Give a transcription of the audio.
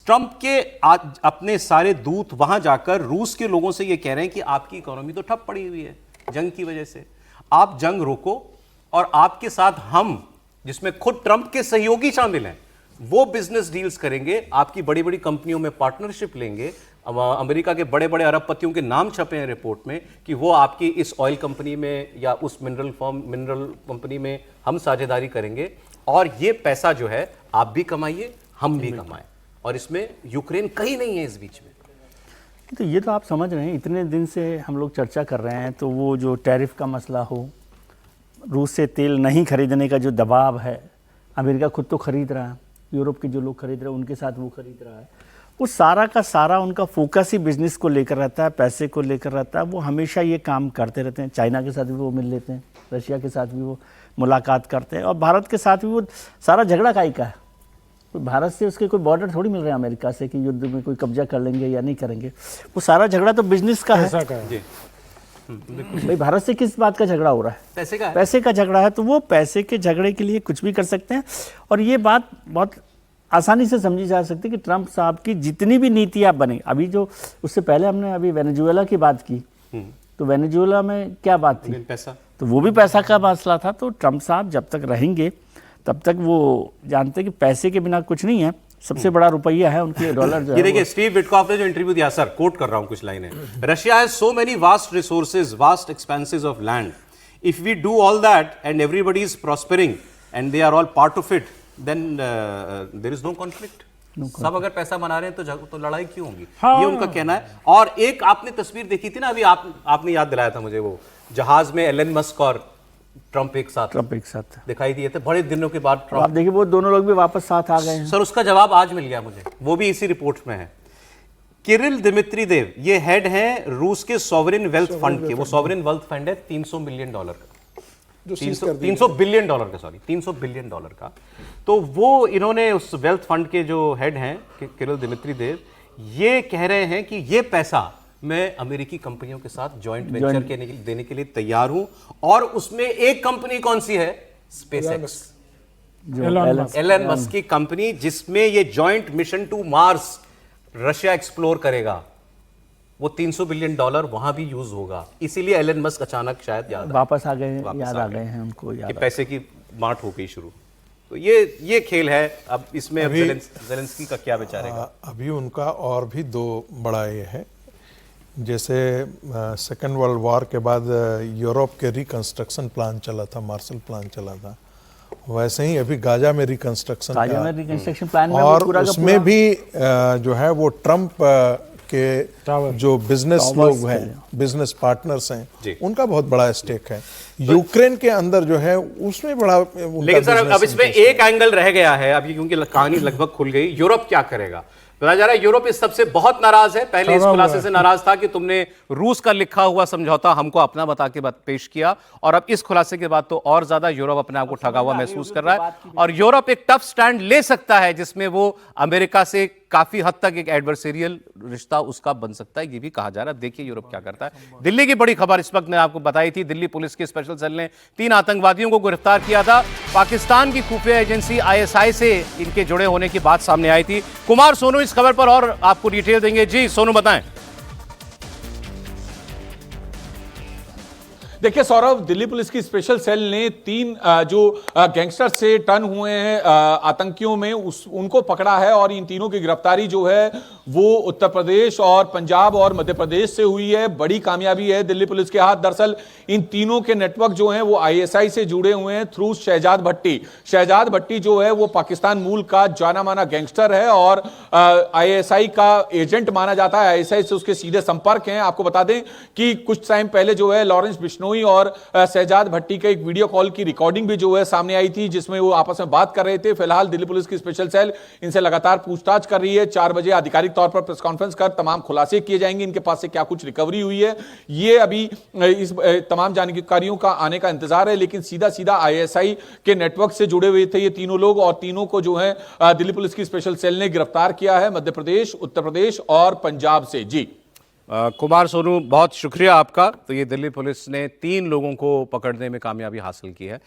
Trump के आज अपने सारे दूत वहां जाकर रूस के लोगों से ये कह रहे हैं कि आपकी इकोनॉमी तो ठप पड़ी हुई है जंग की वजह से, आप जंग रोको और आपके साथ हम, जिसमें खुद ट्रंप के सहयोगी शामिल हैं, वो बिजनेस डील्स करेंगे, आपकी बड़ी बड़ी कंपनियों में पार्टनरशिप लेंगे। अमेरिका के बड़े बड़े अरबपतियों के नाम छपे हैं रिपोर्ट में कि वो आपकी इस ऑयल कंपनी में या उस मिनरल कंपनी में हम साझेदारी करेंगे, और ये पैसा जो है आप भी कमाइए हम भी कमाएं, और इसमें यूक्रेन कहीं नहीं है इस बीच में। तो ये तो आप समझ रहे हैं, इतने दिन से हम लोग चर्चा कर रहे हैं, तो वो जो टैरिफ का मसला हो, रूस से तेल नहीं खरीदने का जो दबाव है, अमेरिका खुद तो खरीद रहा है, यूरोप के जो लोग खरीद रहे हैं उनके साथ वो खरीद रहा है, वो सारा का सारा उनका फोकस ही बिजनेस को लेकर रहता है, पैसे को लेकर रहता है। वो हमेशा ये काम करते रहते हैं। चाइना के साथ भी वो मिल लेते हैं, रशिया के साथ भी वो मुलाकात करते हैं, और भारत के साथ भी वो सारा झगड़ा काई का है। तो भारत से उसके कोई बॉर्डर थोड़ी मिल रहे हैं अमेरिका से कि युद्ध में कोई कब्जा कर लेंगे या नहीं करेंगे। वो सारा झगड़ा तो बिजनेस का है। भाई भारत से किस बात का झगड़ा हो रहा है? पैसे का झगड़ा है। तो वो पैसे के झगड़े के लिए कुछ भी कर सकते हैं, और ये बात बहुत आसानी से समझी जा सकती है कि ट्रंप साहब की जितनी भी नीतियाँ बने, अभी जो उससे पहले हमने अभी वेनेजुएला की बात की, तो वेनेजुएला में क्या बात थी? पैसा। तो वो भी पैसा का मसला था। तो ट्रंप साहब जब तक रहेंगे तब तक वो जानते हैं कि पैसे के बिना कुछ नहीं है, सबसे बड़ा रुपया है उनके डॉलर जो है। ये देखिए स्टीव विटकॉफ ने जो इंटरव्यू दिया, सर कोट कर रहा हूं कुछ लाइनें, Russia has so many vast resources, vast expenses of land, if we do all that and everybody is prospering and they are all part of it, then there is no conflict. सब अगर पैसा बना रहे हैं तो लड़ाई क्यों होगी? ये उनका कहना है। और एक आपने तस्वीर देखी थी ना अभी, आपने याद दिलाया था मुझे, वो जहाज में एलन मस्क और ट्रंप एक साथ दिखाई दिए थे बड़े दिनों के बाद। आप देखिए वो दोनों लोग भी वापस साथ आ गए हैं। सर उसका जवाब आज मिल गया मुझे, वो भी इसी रिपोर्ट में है। किरिल दिमित्रीदेव ये हेड हैं रूस के सॉवरेन वेल्थ फंड के। वो सॉवरेन वेल्थ फंड है $300 मिलियन का, 300 बिलियन डॉलर का, सॉरी $300 बिलियन का। तो वो इन्होंने उस वेल्थ फंड के जो हेड हैं किरिल दिमित्रीदेव, ये कह रहे हैं कि ये पैसा मैं अमेरिकी कंपनियों के साथ जॉइंट वेंचर देने के लिए तैयार हूं, और उसमें एक कंपनी कौन सी है? स्पेसएक्स, एलन मस्क की कंपनी, जिसमें ये joint mission to Mars Russia explore करेगा। वो $300 बिलियन वहां भी यूज होगा। इसीलिए एलन मस्क अचानक शायद वापस आ गए हैं उनको याद, पैसे की मार्ट हो गई शुरू। तो ये खेल है। अब इसमें ज़ेलेंस्की का क्या विचार है? अभी उनका और भी दो बड़ा ये है, जैसे सेकेंड वर्ल्ड वॉर के बाद यूरोप के रिकंस्ट्रक्शन प्लान चला था, मार्शल प्लान चला था, वैसे ही अभी गाजा में रिकंस्ट्रक्शन प्लान, और उसमें भी जो है वो ट्रंप के जो बिजनेस लोग हैं, बिजनेस पार्टनर्स हैं, उनका बहुत बड़ा स्टेक है। यूक्रेन के अंदर जो है उसमें बड़ा। लेकिन सर अब इसमें एक एंगल रह गया है अभी, क्योंकि कहानी लगभग खुल गई। यूरोप क्या करेगा? बताया जा रहा है यूरोप इस सबसे बहुत नाराज है। पहले इस खुलासे से नाराज था कि तुमने रूस का लिखा हुआ समझौता हमको अपना बता के पेश किया, और अब इस खुलासे के बाद तो और ज्यादा यूरोप अपने आप को ठगा हुआ महसूस कर रहा है, और यूरोप एक टफ स्टैंड ले सकता है जिसमें वो अमेरिका से काफी हद तक एक एडवर्सेरियल रिश्ता उसका बन सकता है, ये भी कहा जा रहा है। देखिए यूरोप क्या करता है। दिल्ली की बड़ी खबर इस वक्त मैंने आपको बताई थी। दिल्ली पुलिस के स्पेशल सेल ने 3 आतंकवादियों को गिरफ्तार किया था। पाकिस्तान की खुफिया एजेंसी ISI से इनके जुड़े होने की बात सामने आई थी। कुमार सोनू इस खबर पर और आपको डिटेल देंगे। जी सोनू बताएं। देखिए सौरभ, दिल्ली पुलिस की स्पेशल सेल ने 3 जो गैंगस्टर से टर्न हुए हैं आतंकियों में उनको पकड़ा है, और इन तीनों की गिरफ्तारी जो है वो उत्तर प्रदेश और पंजाब और मध्य प्रदेश से हुई है। बड़ी कामयाबी है दिल्ली पुलिस के हाथ। दरअसल इन तीनों के नेटवर्क जो हैं वो ISI से जुड़े हुए हैं थ्रू शहजाद भट्टी। शहजाद भट्टी जो है वो पाकिस्तान मूल का जाना माना गैंगस्टर है और ISI का एजेंट माना जाता है। ISI से उसके सीधे संपर्क हैं। आपको बता दें कि कुछ टाइम पहले जो है लॉरेंस बिश्नोई और शहजाद भट्टी का एक वीडियो कॉल की रिकॉर्डिंग भी जो है सामने आई थी, जिसमें वो आपस में बात कर रहे थे। फिलहाल दिल्ली पुलिस की स्पेशल सेल इनसे लगातार पूछताछ कर रही है। 4 बजे आधिकारिक तौर पर प्रेस कॉन्फ्रेंस कर तमाम खुलासे किए जाएंगे। इनके पास से क्या कुछ रिकवरी हुई है, ये अभी इस तमाम जानकारियों का आने का इंतजार है। लेकिन सीधा सीधा ISI के नेटवर्क से जुड़े हुए थे ये तीनों लोग, और तीनों को जो है दिल्ली पुलिस की स्पेशल सेल ने गिरफ्तार किया है मध्य प्रदेश, उत्तर प्रदेश और पंजाब से। जी कुमार सोनू, बहुत शुक्रिया आपका। तो ये दिल्ली पुलिस ने 3 लोगों को पकड़ने में कामयाबी हासिल की है।